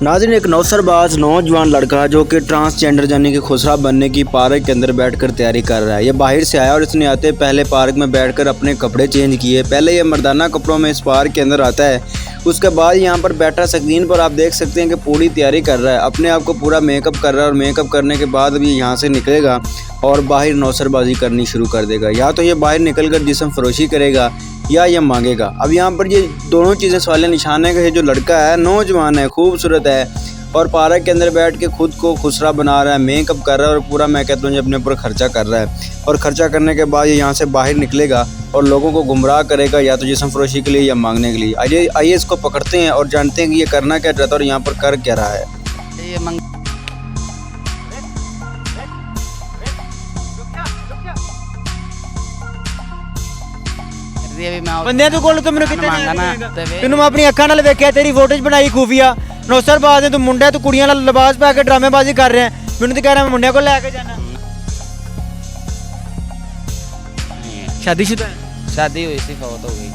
नाज़रीन, एक नौसरबाज नौजवान लड़का जो कि ट्रांसजेंडर यानी कि खुसरा बनने की पार्क के अंदर बैठकर तैयारी कर रहा है। ये बाहर से आया और इसने आते पहले पार्क में बैठकर अपने कपड़े चेंज किए। पहले ये मर्दाना कपड़ों में इस पार्क के अंदर आता है, उसके बाद यहाँ पर बैठा स्क्रीन पर आप देख सकते हैं कि पूरी तैयारी कर रहा है, अपने आप को पूरा मेकअप कर रहा है। और मेकअप करने के बाद अभी यहाँ से निकलेगा और बाहर नौसरबाजी करनी शुरू कर देगा। या तो ये बाहर निकल कर जिस्म फरोशी करेगा या ये मांगेगा। अब यहाँ पर ये दोनों चीज़ें सवाल निशान है कि ये जो लड़का है नौजवान है, खूबसूरत है और पार्क के अंदर बैठ के खुद को खुसरा बना रहा है, मेकअप कर रहा है और पूरा मैं कहता हूँ अपने ऊपर खर्चा कर रहा है। और खर्चा करने के बाद ये यहाँ से बाहर निकलेगा और लोगों को गुमराह करेगा, या तो जिस्म फरोशी के लिए या मांगने के लिए। आइए इसको पकड़ते हैं और जानते हैं कि ये करना क्या चाहता है और यहाँ पर कर क्या रहा है। ਬੰਦਿਆਂ ਤੋਂ ਕੋਲ ਤੋਂ ਮੈਨੂੰ ਕਿਤੇ ਤੈਨੂੰ ਮੈਂ ਆਪਣੀ ਅੱਖਾਂ ਨਾਲ ਵੇਖਿਆ, ਤੇਰੀ ਫੋਟੋਜ਼ ਬਣਾਈ ਖੂਫੀਆ। ਨੌਸਰਬਾਜ਼ ਤੂੰ ਮੁੰਡਾ, ਤੂੰ ਕੁੜੀਆਂ ਨਾਲ ਲਿਬਾਸ ਪਾ ਕੇ ਡਰਾਮੇਬਾਜ਼ੀ ਕਰ ਰਿਹਾ। ਮੈਨੂੰ ਤੇ ਕਹਿ ਰਿਹਾ ਮੈਂ ਮੁੰਡਿਆਂ ਕੋਲ ਲੈ ਕੇ ਜਾਣਾ। शादीशुदा है? शादी हुई सी, फौत हो गई।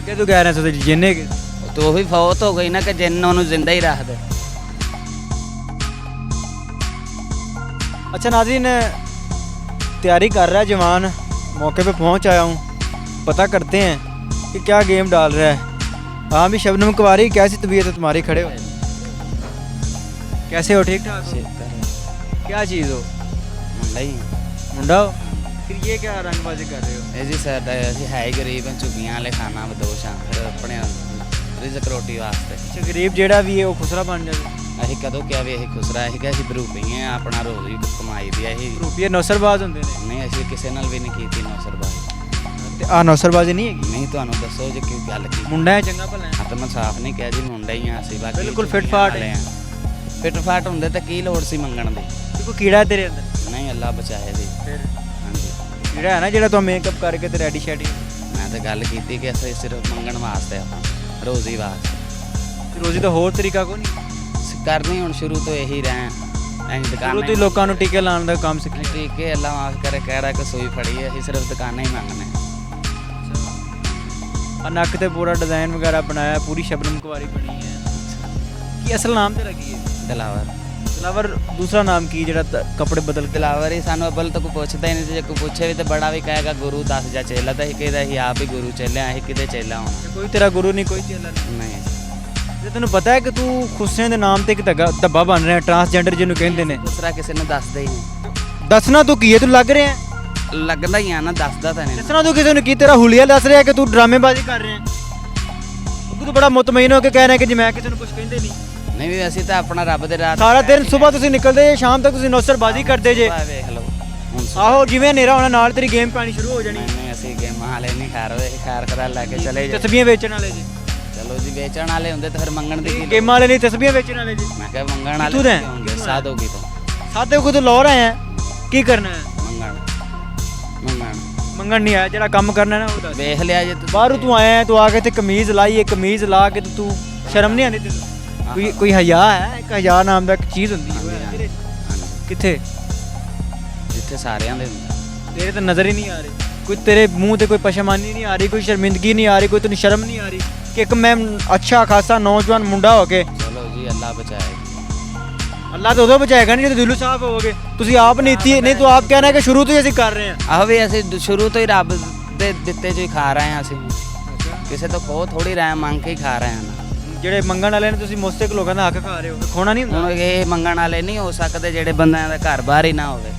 क्या तू कह रहा है जिन्ने के? तो भी फौत हो गई ना कि जिन्न उन्होंने जिंदा ही रख दे। अच्छा नाज़रीन, तैयारी कर रहा है जवान, मौके पे पहुंच आया हूँ, पता करते हैं कि क्या गेम डाल रहा है। हाँ भी शबनम कुमारी, कैसी तबीयत है तुम्हारी? खड़े हो, कैसे हो? ठीक ठाक हो? क्या चीज़ हो? मुंडा हो? फिर ये क्या रंगबाजी कर रहे हो? जी सर, है ही गरीब हैं, झुग्गियां वाले खाना बदोश हाँ, फिर अपने रिजक रोटी वास्ते। अच्छा, गरीब जेड़ा भी है वो खुसरा बन जाए। अं कदों क्या भी अं खुसरा है कि अं बरूपी हैं, अपना रोज ही कमाई दी अं रूपीए नौसरबाज होंगे नहीं, अं किसी नाल भी नहीं की नौसरबाजी। आ नौसरबाजी नहीं है? नहीं, तो दसो जो की गल की। मुंडा है चंगा भला? हाँ तो मैं साफ नहीं कहा जी, मुंडा ही हाँ असीं, बाकी बिल्कुल फिट फाट है। फिट फाट होंदे तो की लोड़ सी मंगण दी। कोई कीड़ा है तेरे अंदर? नहीं, अल्लाह बचाए जी। फिर हाँ जी, कीड़ा है ना जेड़ा तो मेकअप करके ते रेडी शेडी। मैं तो गल की कि असीं सिर्फ मंगण वास्ते, आप रोजी वास्ते। रोजी तो होर तरीका को नहीं करनी हुण शुरू तो यही रहे हैं। शुरू तो लोगों को टीके लाने का काम सीखी। टीके अल्लाह माफ करे कह रहा कि सूई फड़ी है, असीं सिर्फ दुकानें ही मंगने। नक ते पूरा डिज़ाइन वगैरह बनाया, पूरी शबनम कुमारी बनी है। की असल नाम तेरा की है? दिलावर। दिलावर दूसरा नाम की जेड़ा कपड़े बदल के? दिलावर ही सानू अब्बल तो कोई पुछदा ही नहीं, जे कोई पूछे भी तो बड़ा भी कहेगा गुरु दस जा चेला, तो कहदा ही आप ही गुरु चेले, अं कि चेला होना। कोई तेरा गुरु नहीं, कोई चेला नहीं। ਜੇ ਤੈਨੂੰ ਪਤਾ ਹੈ ਕਿ ਤੂੰ ਖੁਸਰੇ ਦੇ ਨਾਮ ਤੇ ਇੱਕ ਧੱਬਾ ਬਣ ਰਿਹਾ, ਟਰਾਂਸਜੈਂਡਰ ਜਿਹਨੂੰ ਕਹਿੰਦੇ ਨੇ? ਦੂਸਰਾ ਕਿਸੇ ਨੂੰ ਦੱਸਦਾ ਹੀ ਨਹੀਂ। ਦੱਸਣਾ ਤੂੰ ਕੀ ਹੈ? ਤੂੰ ਲੱਗ ਰਿਹਾ ਲੱਗਦਾ ਹੀ ਆ ਨਾ, ਦੱਸਦਾ ਤਾਂ ਨਹੀਂ। ਦੱਸਣਾ ਤੂੰ ਕਿਸੇ ਨੂੰ ਕੀ? ਤੇਰਾ ਹੁਲੀਆ ਦੱਸ ਰਿਹਾ ਕਿ ਤੂੰ ਡਰਾਮੇਬਾਜ਼ੀ ਕਰ ਰਿਹਾ। ਤੂੰ ਬੜਾ ਮੁਤਮਈਨ ਹੋ ਕੇ ਕਹਿ ਰਿਹਾ ਕਿ ਜੀ ਮੈਂ ਕਿਸੇ ਨੂੰ ਕੁਝ ਕਹਿੰਦੇ ਨਹੀਂ। ਨਹੀਂ ਵੀ ਅਸੀਂ ਤਾਂ ਆਪਣਾ ਰੱਬ ਦੇ ਰਾਹ ਸਾਰਾ ਦਿਨ ਸਵੇਰ ਤੁਸੀਂ ਨਿਕਲਦੇ ਜੇ, ਸ਼ਾਮ ਤੱਕ ਤੁਸੀਂ ਨੌਸਰਬਾਜ਼ੀ ਕਰਦੇ ਜੇ। ਵੇਖ ਲਓ ਆਹੋ, ਜਿਵੇਂ ਹਨੇਰਾ ਹੋਣਾ ਨਾਲ ਤੇਰੀ ਗੇਮ ਪਾਣੀ ਸ਼ੁਰੂ ਹੋ ਜਾਣੀ। ਨਹੀਂ, ਅਸੀਂ ਗੇਮਾਂ ਵਾਲੇ ਨਹੀਂ, ਖੈਰ ਹੋਏ ਖੈਰ ਕਰਾ ਲੈ ਕੇ ਚਲੇ ਜਾ। ਤਸਬੀਹਾਂ ਵੇਚਣ ਵਾਲੇ ਜੀ? ਚਲੋ ਜੀ, ਵੇਚਣ ਵਾਲੇ ਹੁੰਦੇ ਤਾਂ ਫਿਰ ਮੰਗਣ ਦੀ ਕੀ? ਗੇਮਾਂ ਵਾਲੇ ਨਹੀਂ, ਤਸਬੀਹਾਂ ਵੇਚਣ ਵਾਲੇ ਜੀ। ਮੈਂ ਕਿਹਾ ਮੰਗਣ ਵਾਲੇ ਹੋਣਗੇ। ਸਾਦੋਗੀ ਤੋਂ ਸਾਦੇ ਕੋ ਤੋਂ ਲੋ ਰਹੇ ਆ, ਕੀ ਕਰਨਾ ਹੈ? ਮੰਗਣ ਨਹੀਂ ਆਇਆ, ਜਿਹੜਾ ਕੰਮ ਕਰਨਾ ਨਾ ਉਹ ਦੱਸ। ਵੇਖ ਲਿਆ ਜੇ ਬਾਹਰੋਂ ਤੂੰ ਆਇਆ, ਤੂੰ ਆ ਕੇ ਤੇ ਕਮੀਜ਼ ਲਾਈ ਹੈ, ਕਮੀਜ਼ ਲਾ ਕੇ ਤੂੰ ਸ਼ਰਮ ਨਹੀਂ ਆਉਂਦੀ ਤੈਨੂੰ? ਕੋਈ ਹਯਾ ਹੈ? ਇੱਕ ਹਯਾ ਨਾਮ ਦਾ ਇੱਕ ਚੀਜ਼ ਹੁੰਦੀ ਹੈ। ਕਿੱਥੇ? ਜਿੱਥੇ ਸਾਰਿਆਂ ਦੇ ਹੁੰਦੇ। ਤੇਰੇ ਤਾਂ ਨਜ਼ਰ ਹੀ ਨਹੀਂ ਆ ਰਹੀ। ਕੋਈ ਤੇਰੇ ਮੂੰਹ ਤੇ ਕੋਈ ਪਸ਼ਮਾਨੀ ਨਹੀਂ ਆ ਰਹੀ, ਕੋਈ ਸ਼ਰਮਿੰਦਗੀ ਨਹੀਂ ਆ ਰਹੀ, ਕੋਈ ਤੈਨੂੰ ਸ਼ਰਮ ਨਹੀਂ ਆ ਰਹੀ ਕਿ ਇੱਕ ਮੈਂ ਅੱਛਾ ਖਾਸਾ ਨੌਜਵਾਨ ਮੁੰਡਾ ਹੋ ਕੇ। ਚਲੋ ਜੀ, ਅੱਲਾਹ ਬਚਾਏ। ਅੱਲਾਹ ਤਾਂ ਉਦੋਂ ਬਚਾਏਗਾ ਨਹੀਂ ਜਦੋਂ ਦਿਲੋਂ ਸਾਫ਼ ਹੋਵੋਗੇ। ਤੁਸੀਂ ਆਪ ਨੀਤੀ ਨਹੀਂ, ਤੂੰ ਆਪ ਕਹਿਣਾ ਕਿ ਸ਼ੁਰੂ ਤੋਂ ਹੀ ਅਸੀਂ ਕਰ ਰਹੇ ਹਾਂ। ਆਹੋ ਵੀ ਅਸੀਂ ਸ਼ੁਰੂ ਤੋਂ ਹੀ ਰੱਬ ਦੇ ਦਿੱਤੇ ਜੋ ਹੀ ਖਾ ਰਹੇ ਹਾਂ। ਅਸੀਂ ਕਿਸੇ ਤੋਂ ਖੋ ਥੋੜੀ ਰਹੇ, ਮੰਗ ਕੇ ਹੀ ਖਾ ਰਹੇ ਹਾਂ। ਜਿਹੜੇ ਮੰਗਣ ਵਾਲੇ ਨੇ ਤੁਸੀਂ ਮੁਸਤਕ ਲੋਕਾਂ ਦਾ ਹੱਕ ਖਾ ਰਹੇ ਹੋ, ਖੋਣਾ ਨਹੀਂ ਹੁੰਦਾ। ਹੁਣ ਇਹ ਮੰਗਣ ਵਾਲੇ ਨਹੀਂ ਹੋ ਸਕਦੇ ਜਿਹੜੇ ਬੰਦਿਆਂ ਦਾ ਘਰ ਬਾਹਰ ਹੀ ਨਾ ਹੋਵੇ।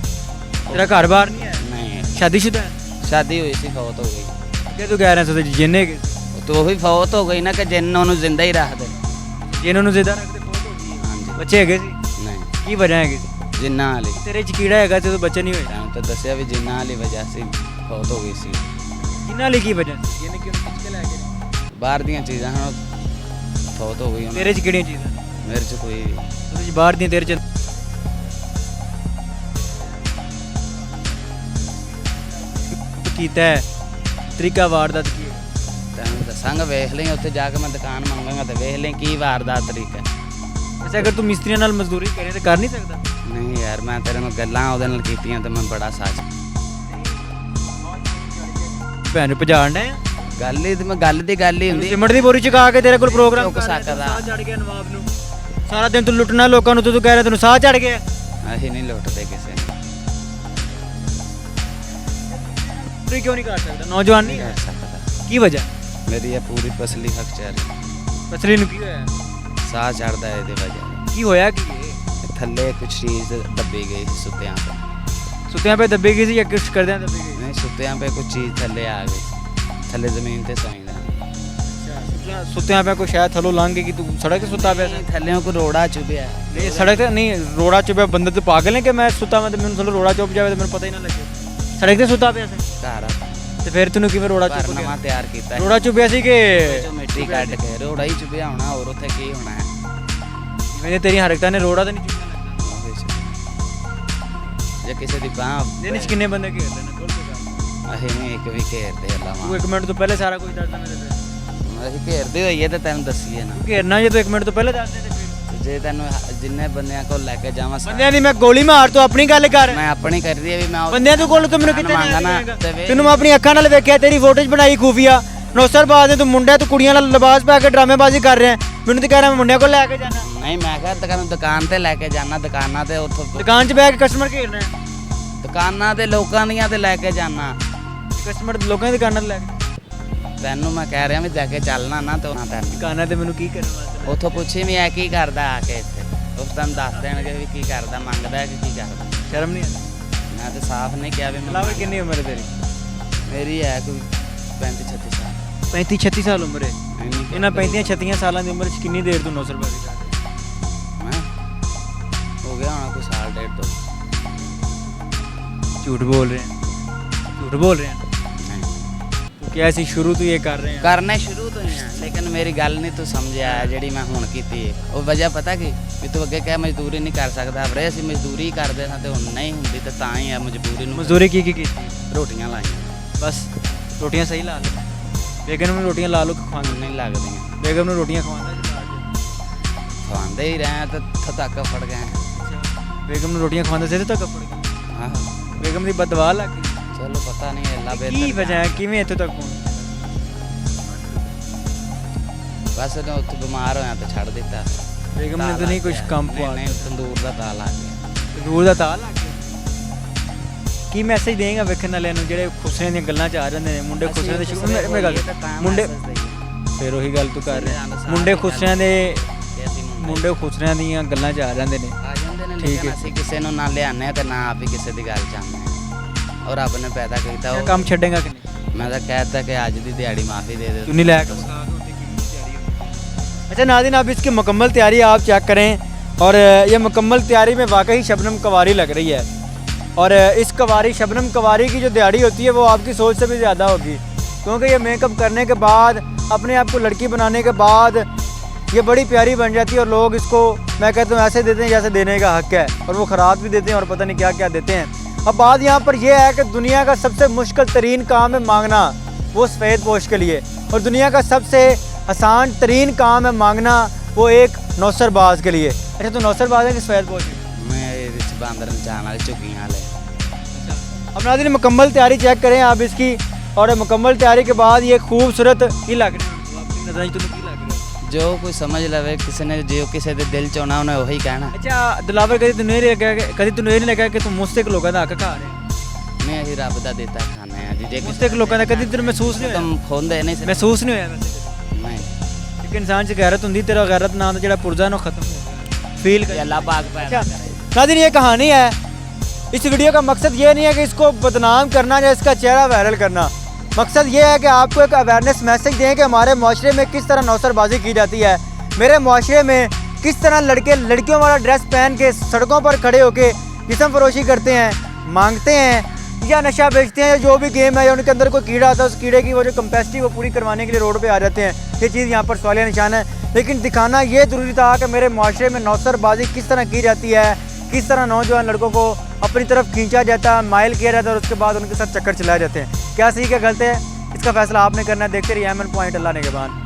ਤੇਰਾ ਘਰ ਬਾਹਰ ਨਹੀਂ ਹੈ? ਨਹੀਂ। ਸ਼ਾਦੀशुदा है? शादी हुई सी, फौत हो गई। क्या तू कह रहा है जिन्ने के? तो भी फौत हो गई ना कि जिन्न उन्होंने जिंदा ही रख दे। जिन्होंने जिंदा रखते फौत हो गई? हाँ जी। बच्चे है सी? नहीं। की वजह है सी? जिन्ना वाली। तेरे च कीड़ा है तो बच्चे नहीं होए? तो दसिया भी जिन्ना वाली वजह से फौत हो गई सी। जिन्ना वाली की वजह से? यानी कि उन्हें खिंच के लाके बाहर दी चीज़ां हैं, फौत हो गई। तेरे च किहड़ियां चीज़ां? मेरे च कोई भी बाहर दी तेरे च कीता है तरीका वारदात की है? ਤੈਨੂੰ ਦੱਸਾਂਗਾ, ਵੇਖ ਲਈ ਉੱਥੇ ਜਾ ਕੇ। ਮੈਂ ਦੁਕਾਨ ਮੰਗਾਂਗਾ ਤੇ ਵੇਖ ਲਈ ਕੀ ਵਾਰਦਾਤ ਤਰੀਕਾ। ਵੈਸੇ ਅਗਰ ਤੂੰ ਮਿਸਤਰੀਆਂ ਨਾਲ ਮਜ਼ਦੂਰੀ ਕਰੇ ਤਾਂ ਕਰ ਨਹੀਂ ਸਕਦਾ? ਨਹੀਂ ਯਾਰ, ਮੈਂ ਤੇਰੇ ਨਾਲ ਗੱਲਾਂ ਉਹਦੇ ਨਾਲ ਕੀਤੀਆਂ ਤੇ ਮੈਂ ਬੜਾ ਸੱਚ। ਭੈਣ ਨੂੰ ਪਛਾਣਨਾ ਹੈ? ਗੱਲ ਹੀ ਤੇ ਮੈਂ ਗੱਲ ਦੀ ਗੱਲ ਹੀ ਹੁੰਦੀ। ਸਿਮਟ ਦੀ ਬੋਰੀ ਚਕਾ ਕੇ ਤੇਰੇ ਕੋਲ ਪ੍ਰੋਗਰਾਮ ਕਰ ਸਕਦਾ। ਚੜ ਗਿਆ ਨਵਾਬ ਨੂੰ। ਸਾਰਾ ਦਿਨ ਤੂੰ ਲੁੱਟਣਾ ਲੋਕਾਂ ਨੂੰ ਤੂੰ ਕਹਿ ਰਿਹਾ ਤੈਨੂੰ ਸਾਹ ਚੜ ਗਿਆ ਅਸੀਂ ਨਹੀਂ ਲੁੱਟਦੇ ਕਿਸੇ ਨੂੰ, ਤੂੰ ਕਿਉਂ ਨਹੀਂ ਕਰ ਸਕਦਾ ਨੌਜਵਾਨ ਨਹੀਂ ਨਹੀਂ ਕਰ ਸਕਦਾ। ਕੀ ਵਜ੍ਹਾ ਮੇਰੀ ਇਹ ਪੂਰੀ ਪਸਲੀ ਫੈਕਚਰ ਪਸਲੀ ਨੂੰ ਕੀ ਹੋਇਆ ਸਾਹ ਚੜਦਾ ਇਹਦੇ ਵਜ੍ਹਾ ਕੀ ਹੋਇਆ ਕੀ ਇਹ? ਤੇ ਥੱਲੇ ਕੁਝ ਚੀਜ਼ ਦੱਬੀ ਗਈ ਸੀ ਸੁੱਤਿਆਂ ਤੇ, ਸੁੱਤਿਆਂ ਪੇ ਦੱਬੀ ਗਈ ਸੀ ਜਾਂ ਕੁਛ ਕਰਦਿਆਂ ਦੱਬੀ ਗਈ ਨਹੀਂ ਸੁੱਤਿਆਂ ਪੇ ਕੁਝ ਚੀਜ਼ ਥੱਲੇ ਆ ਗਈ, ਥੱਲੇ ਜ਼ਮੀਨ ਤੇ ਸੌਂਦਾ ਸੁੱਤਿਆਂ ਪਿਆ ਕੋਈ ਸ਼ਾਇਦ ਥੱਲੋਂ ਲੰਘ ਗਈ ਕਿ ਤੂੰ ਸੜਕ ਤੇ ਸੁੱਤਾ ਪਿਆ ਸੀ ਥੱਲੇ ਕੋਈ ਰੋੜਾ ਚੁਭਿਆ। ਨਹੀਂ ਸੜਕ ਤੇ ਨਹੀਂ ਰੋੜਾ ਚੁੱਪਿਆ ਬੰਦੇ ਤੇ ਪਾਗਲ ਨੇ ਕਿ ਮੈਂ ਸੁੱਤਾ ਮੈਂ ਤੇ ਮੈਨੂੰ ਥੱਲੋਂ ਰੋੜਾ ਚੁੱਪ ਜਾਵੇ ਤੇ ਮੈਨੂੰ ਪਤਾ ਹੀ ਨਾ ਲੱਗੇ ਸੜਕ ਤੇ ਸੁੱਤਾ ਪਿਆ ਸੀ ਘਰ ਆ ਤੇ ਫਿਰ ਤੈਨੂੰ ਕਿਵੇਂ ਰੋੜਾ ਘਰ ਚੁੱਪ ਗਿਆ ਨਵਾਂ ਤਿਆਰ ਕੀਤਾ ਰੋੜਾ ਚੁੱਪਿਆ ਸੀ ਕਿ ਜੋ ਮਿੱਟੀ ਕੱਢ ਕੇ ਰੋੜਾ ਹੀ ਚੁਭਿਆ ਹੋਣਾ, ਹੋਰ ਉੱਥੇ ਕੀ ਹੋਣਾ ਹੈ। ਮੈਨੇ ਤੇਰੀ ਹਰਕਤਾਂ ਨੇ ਰੋੜਾ ਤਾਂ ਨਹੀਂ ਚੁੱਕਿਆ ਲੱਗਦਾ ਉਹਦੇ ਚ। ਜੇ ਕਿਸੇ ਦੀ ਬਾਂਹ ਦਿਨ ਚ ਕਿੰਨੇ ਬੰਦੇ ਘੇਰ ਲੈਣੇ ਖੋਲ ਕੇ ਗੱਲ। ਅਸੀਂ ਨਹੀਂ ਇੱਕ ਵੀ ਘੇਰਦੇ ਅੱਲਾ ਤੂੰ ਮਾਂ 1 ਮਿੰਟ ਤੋਂ ਪਹਿਲੇ ਸਾਰਾ ਕੁਝ ਦੱਸ ਦੇ ਮੇਰੇ ਤੇ ਅਸੀਂ ਘੇਰਦੇ ਹੋਈਏ ਤੇ ਤੈਨੂੰ ਦੱਸੀਏ ਨਾ, ਤੂੰ ਘੇਰਨਾ ਜੇ ਤੂੰ 1 ਮਿੰਟ ਤੋਂ ਪਹਿਲੇ ਦੱਸ ਦੇ ਤੇ ਫਿਰ ਤੇ ਜੇ ਤੈਨੂੰ ਜਿੰਨੇ ਬੰਦਿਆਂ ਕੋਲ ਲੈ ਕੇ ਜਾਵਾਂ ਬੰਦਿਆਂ ਦੀ ਮੈਂ ਗੋਲੀ ਮਾਰ ਤੂੰ ਆਪਣੀ ਗੱਲ ਕਰ ਮੈਂ ਆਪਣੀ ਕਰਦੀ ਆ ਵੀ ਮੈਂ ਬੰਦਿਆਂ ਦੇ ਕੋਲ ਤੂੰ ਮੈਨੂੰ ਕਿੱਥੇ ਮੰਗਣਾ ਜਾਏਗਾ ਤੇ ਵੇ- ਤੈਨੂੰ ਮੈਂ ਆਪਣੀ ਅੱਖਾਂ ਨਾਲ ਵੇਖਿਆ ਤੇਰੀ ਫੋਟੋਜ਼ ਬਣਾਈ ਖੂਫੀਆ ਨੌਸਰਬਾਜ਼ ਨੇ ਤੂੰ ਮੁੰਡਾ ਤੂੰ ਕੁੜੀਆਂ ਨਾਲ ਲਿਬਾਸ ਪਾ ਕੇ ਡਰਾਮੇਬਾਜ਼ੀ ਕਰ ਰਿਹਾ ਮੈਨੂੰ ਤੇ ਕਹਿ ਰਿਹਾ ਮੈਂ ਮੁੰਡਿਆਂ ਕੋਲ ਲੈ ਕੇ ਜਾਣਾ ਨਹੀਂ ਮੈਂ ਕਿਹਾ ਦੁਕਾਨ ਤੇ ਲੈ ਕੇ ਜਾਣਾ, ਦੁਕਾਨਾਂ ਤੇ ਉੱਥੋਂ ਦੁਕਾਨ 'ਚ ਬਹਿ ਕੇ ਕਸਟਮਰ ਘੇਰਨਾ ਹੈ ਦੁਕਾਨਾਂ ਤੇ ਲੋਕਾਂ ਦੀਆਂ ਤੇ ਲੈ ਕੇ ਜਾਣਾ। ਕਸਟਮਰ ਲੋਕਾਂ ਦੀ ਦੁਕਾਨਾਂ ਤੇ ਲੈ ਕੇ ਤੈਨੂੰ ਮੈਂ ਕਹਿ ਰਿਹਾ ਵੀ ਲੈ ਕੇ ਚੱਲਣਾ ਨਾ ਤੇ ਉਹਨਾਂ ਤੈਨੂੰ ਦੁਕਾਨਾਂ ਤੇ ਮੈਨੂੰ ਕੀ ਕਰਨ ਵਾਸਤੇ ਉੱਥੋਂ ਪੁੱਛੀ ਵੀ ਇਹ ਕੀ ਕਰਦਾ ਆ ਕੇ ਇੱਥੇ, ਉਸ ਟਾਈਮ ਦੱਸ ਦੇਣਗੇ ਵੀ ਕੀ ਕਰਦਾ, ਮੰਗਦਾ ਹੈ ਕਿ ਕੀ ਕਰਦਾ। ਸ਼ਰਮ ਨਹੀਂ ਆਉਂਦੀ ਮੈਂ ਤੇ ਸਾਫ਼ ਨਹੀਂ ਕਿਹਾ ਵੀ ਮੈਂ ਲਾਵੇ ਕਿੰਨੀ ਉਮਰ ਹੈ ਤੇਰੀ ਮੇਰੀ ਹੈ ਕੋਈ 35-36 ਸਾਲ 35-36 ਸਾਲ ਉਮਰ ਹੈ ਇੰਨੀ ਕੁ ਇਹਨਾਂ ਉਮਰ 35-36 ਸਾਲਾਂ ਦੀ ਉਮਰ 'ਚ ਕਿੰਨੀ ਦੇਰ ਤੋਂ ਨੌਸਰਬਾਜ਼ੀ ਕਰ ਰਿਹਾ ਮੈਂ ਹੋ ਗਿਆ ਹੋਣਾ ਕੋਈ ਸਾਲ ਡੇਢ ਤੋਂ। ਝੂਠ ਬੋਲ ਰਹੇ हैं ਝੂਠ बोल रहे हैं ਨਹੀਂ ਤੂੰ ਕਿਹਾ ਸੀ ਸ਼ੁਰੂ ਤੋਂ ਇਹ ਕਰ ਰਹੇ ਹਾਂ ਕਰਨੇ ਸ਼ੁਰੂ ਤੋਂ ਹੀ ਆ, ਲੇਕਿਨ ਮੇਰੀ ਗੱਲ ਨਹੀਂ ਤੂੰ ਸਮਝਿਆ ਜਿਹੜੀ ਮੈਂ ਹੁਣ ਕੀਤੀ ਹੈ। ਉਹ ਵਜ੍ਹਾ ਪਤਾ ਕੀ ਵੀ ਤੂੰ ਅੱਗੇ ਕਹਿ ਮਜ਼ਦੂਰੀ ਨਹੀਂ ਕਰ ਸਕਦਾ, ਵੀਰੇ ਅਸੀਂ ਮਜ਼ਦੂਰੀ ਕਰਦੇ ਸਾਂ ਤੇ ਹੁਣ ਨਹੀਂ ਹੁੰਦੀ ਤੇ ਤਾਂ ਹੀ ਆ ਮਜਬੂਰੀ ਨੂੰ ਮਜ਼ਦੂਰੀ ਕੀ ਕੀਤੀ ਰੋਟੀਆਂ ਲਾਈਆਂ ਬਸ ਰੋਟੀਆਂ ਸਹੀ ਲਾ ਲਓ ਬੇਗਮ ਨੂੰ ਰੋਟੀਆਂ ਲਾ ਲਓ ਕਿ ਖਵਾਉਣੀ ਨਹੀਂ ਲੱਗਦੀਆਂ, ਬੇਗਮ ਨੂੰ ਰੋਟੀਆਂ ਖਵਾਉਣਾ ਜੀ ਖਵਾਉਂਦੇ ਹੀ ਰਹੇ ਤੇ ਥੱਕ ਫੜ ਗਏ। ਬੇਗਮ ਨੂੰ ਰੋਟੀਆਂ ਖਵਾਉਂਦੇ ਸੀ ਤਾਂ ਕੱਪੜ ਗਏ ਹਾਂ ਬੇਗਮ ਦੀ ਬਦਵਾ ਲੱਗ ਗਈ ਚਲੋ ਪਤਾ ਨਹੀਂ ਅੱਲਾ ਕੀ ਬੇਹਤਰ ਵਜ੍ਹਾ ਹੈ ਕਿਵੇਂ ਇੱਥੇ ਤੱਕ ਪਹੁੰਚੇ ਬਸ ਉਹਨੇ ਉੱਥੇ ਬਿਮਾਰ ਹੋਇਆ ਤੇ ਛੱਡ ਦਿੱਤਾ। ਬੇਗਮ ਨੇ ਤਾਂ ਨਹੀਂ ਕੁਝ ਕੰਮ ਪਵਾ ਨਹੀਂ ਤੰਦੂਰ ਦਾ ਤਾਲ ਆ ਗਿਆ। ਦੂਰ ਦਾ ਤਾਲ ਲੱਗ ਗਿਆ ਕੀ ਮੈਸੇਜ ਦੇਂਗਾ ਵੇਖਣ ਵਾਲਿਆਂ ਨੂੰ ਜਿਹੜੇ ਖੁਸਰਿਆਂ ਦੀਆਂ ਗੱਲਾਂ 'ਚ ਆ ਜਾਂਦੇ ਨੇ ਮੁੰਡੇ ਖੁਸਰਿਆਂ ਦੇ ਮੇਰੇ ਗੱਲ ਮੁੰਡੇ ਫਿਰ ਉਹੀ ਗੱਲ ਤੂੰ ਕਰ ਰਿਹਾ ਮੁੰਡੇ ਖੁਸਰਿਆਂ ਦੇ ਮੁੰਡੇ ਖੁਸਰਿਆਂ ਦੀਆਂ ਗੱਲਾਂ 'ਚ ਆ ਜਾਂਦੇ ਨੇ ਆ ਜਾਂਦੇ ਨੇ, ਠੀਕ ਲੇਕਿਨ ਹੈ। ਅਸੀਂ ਕਿਸੇ ਨੂੰ ਨਾ ਲਿਆਉਂਦੇ ਹਾਂ ਤੇ ਨਾ ਆਪ ਹੀ ਕਿਸੇ ਦੀ ਗੱਲ ਚਾਹੁੰਦੇ ਹਾਂ। ਔਰ ਰੱਬ ਨੇ ਪੈਦਾ ਕੀਤਾ ਇਹ ਉਹ ਕੰਮ ਛੱਡੇਗਾ ਕਿ नहीं ਮੈਂ ਤਾਂ ਕਹਿਤਾ कि आज ਦੀ ਦਿਹਾੜੀ माफ़ी दे दे। तू नहीं लायक अच्छा नाज़रीन आप इसकी मुकम्मल तैयारी आप चेक करें और ये मुकम्मल तैयारी में वाकई शबनम कवारी लग रही है और इस कवारी शबनम कवारी की जो दिहाड़ी होती है वो आपकी सोच से भी ज़्यादा होगी क्योंकि ये मेकअप करने के बाद अपने आप को लड़की बनाने के बाद ये बड़ी प्यारी बन जाती है और लोग इसको मैं कहता हूँ ऐसे देते हैं जैसे देने का हक़ है और वो ख़राब भी देते हैं और पता नहीं क्या क्या देते हैं। अब बात यहाँ पर यह है कि दुनिया का सबसे मुश्किल तरीन काम है मांगना वो सफ़ेद पोश के लिए और दुनिया का सबसे आसान तरीन काम है मांगना वो एक नौसरबाज के लिए। अच्छा तो नौसरबाज है कि सफ़ेद पोश है? मैं रिच बांदर जान वाले चुकी हाल अब नाज़रीन मुकम्मल तैयारी चेक करें आप इसकी और मुकम्मल तैयारी के बाद ये खूबसूरत ही लग रही है अपनी नज़र तो की लग रही है जो कोई समझ लवे किसी ने जो किसी के दिल च होना उन्हें वही कहना। अच्छा दिलावर कभी तैਨੂੰ ਇਹ ਲੱਗਿਆ ਕਿ ਕਦੀ ਤੈਨੂੰ ਇਹ ਨਹੀਂ ਲੱਗਿਆ ਕਿ ਤੂੰ ਮੁਸਤਕ ਲੋਕਾਂ ਦਾ ਹੱਕ ਖਾ ਰਿਹਾ नहीं अही रब का देता खाना है जी जे ਮੁਸਤਕ ਲੋਕਾਂ ਦਾ ਕਦੀ ਤੈਨੂੰ ਮਹਿਸੂਸ ਨਹੀਂ तुम ਹੋਇਆ खोंदे नहीं से ਮਹਿਸੂਸ ਨਹੀਂ ਹੋਇਆ ਵੈਸੇ नहीं ਇੱਕ ਇਨਸਾਨ 'ਚ ਗੈਰਤ ਹੁੰਦੀ ਤੇਰਾ ਗੈਰਤ ਨਾਂ ਦਾ ਜਿਹੜਾ ਪੁਰਜ਼ਾ ਨਾ ਖਤਮ ਹੋ ਗਿਆ फील ये कर अल्लाह पाक पैदा अच्छा करे। नाज़रीन ये कहानी है इस वीडियो का मकसद ये नहीं है कि इसको बदनाम करना या इसका चेहरा वायरल करना मकसद ये है कि आपको एक अवेयरनेस मैसेज दें कि हमारे माशरे में किस तरह नौसरबाजी की जाती है मेरे माशरे में किस तरह लड़के लड़कियों वाला ड्रेस पहन के सड़कों पर खड़े होके जिस्म फरोशी करते हैं मांगते हैं या नशा बेचते हैं या जो भी गेम है या उनके अंदर कोई कीड़ा आता है उस कीड़े की वो जो कैपेसिटी वो पूरी करवाने के लिए रोड पे आ जाते हैं ये चीज़ यहाँ पर सवालिया निशान है लेकिन दिखाना ये ज़रूरी था कि मेरे माशरे में नौसरबाजी किस तरह की जाती है किस तरह नौजवान लड़कों को अपनी तरफ खींचा जाता है माइल किया जाता है और उसके बाद उनके साथ चक्कर चलाए जाते हैं क्या सही क्या गलत है इसका फैसला आपने करना है देखते रहिए एमएन पॉइंट अल्लाह ने के बाद।